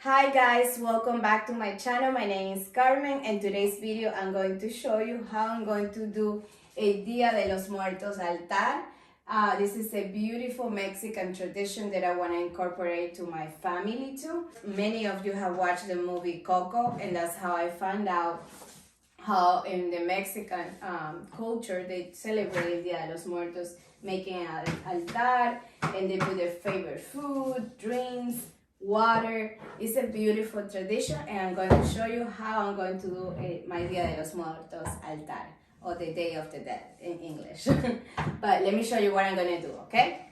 Hi guys, welcome back to my channel. My name is Carmen and today's video I'm going to show you how I'm going to do a Dia de los Muertos altar. This is a beautiful Mexican tradition that I want to incorporate to my family too. Many of you have watched the movie Coco, and that's how I found out how in the Mexican culture they celebrate Dia de los Muertos, making an altar, and they put their favorite food, drinks, water. It's a beautiful tradition, and I'm going to show you how I'm going to do my Dia de los Muertos altar, or the Day of the Dead in English. But let me show you what I'm going to do, okay?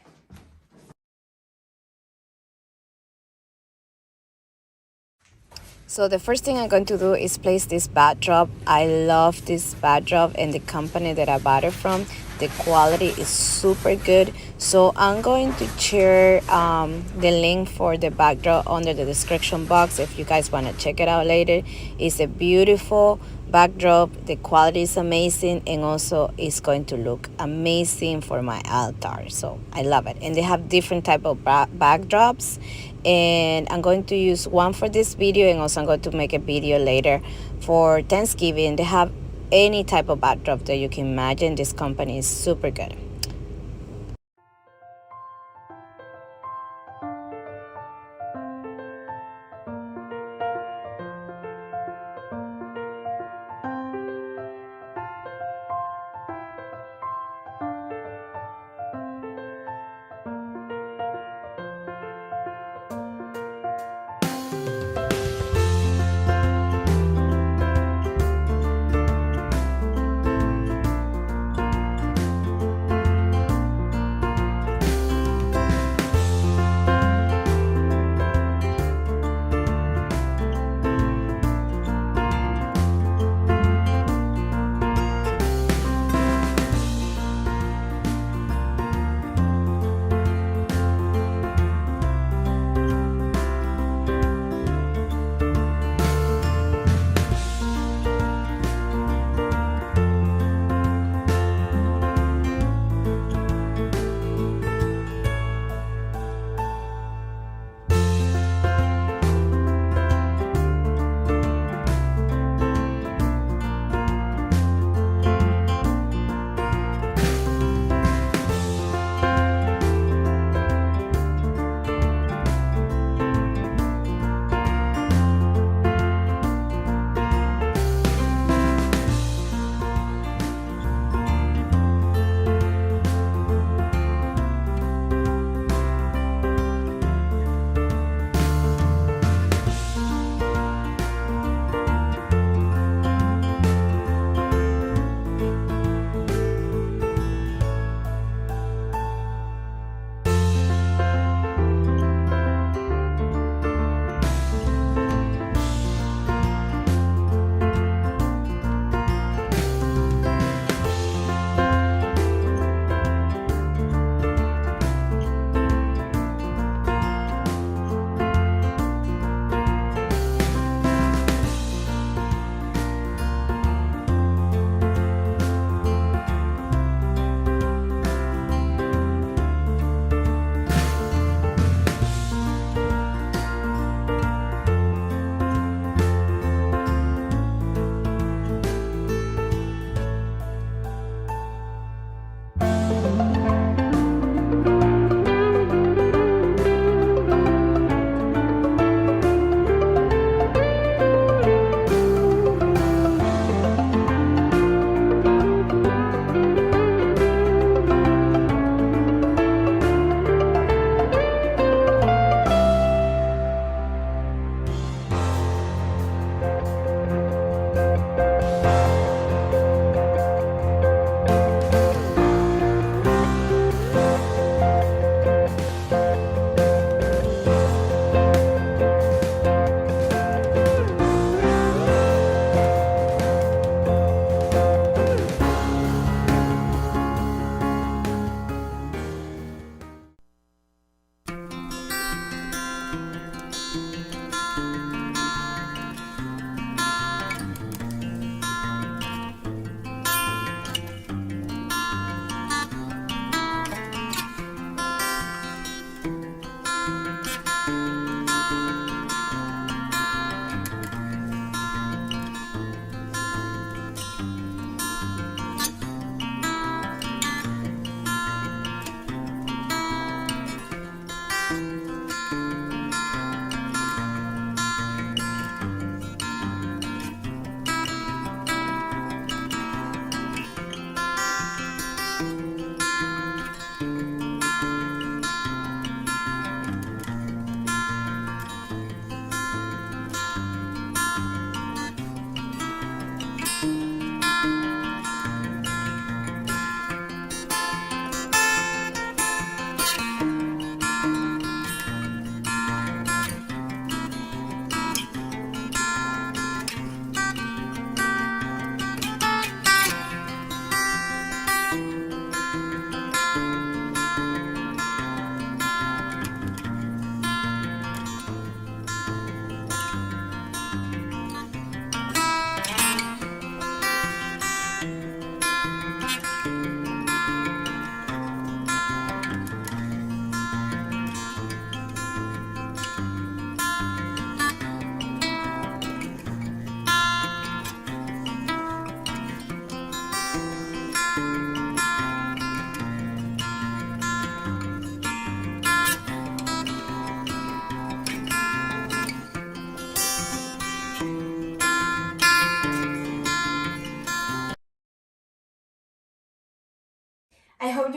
So the first thing I'm going to do is place this backdrop. I love this backdrop and the company that I bought it from. The quality is super good. So I'm going to share the link for the backdrop under the description box if you guys want to check it out later. It's a beautiful backdrop. The quality is amazing, and also it's going to look amazing for my altar. So I love it. And they have different type of backdrops, and I'm going to use one for this video, and also I'm going to make a video later for Thanksgiving. They have any type of backdrop that you can imagine. This company is super good.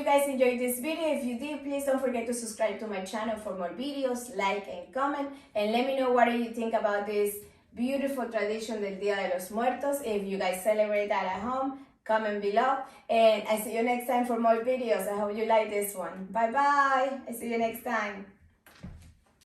you guys enjoyed this video. If you did, please don't forget to subscribe to my channel for more videos, like and comment, and let me know what do you think about this beautiful tradition del Dia de los Muertos. If you guys celebrate that at home, comment below, and I see you next time for more videos. I hope you like this one. Bye bye. I see you next time.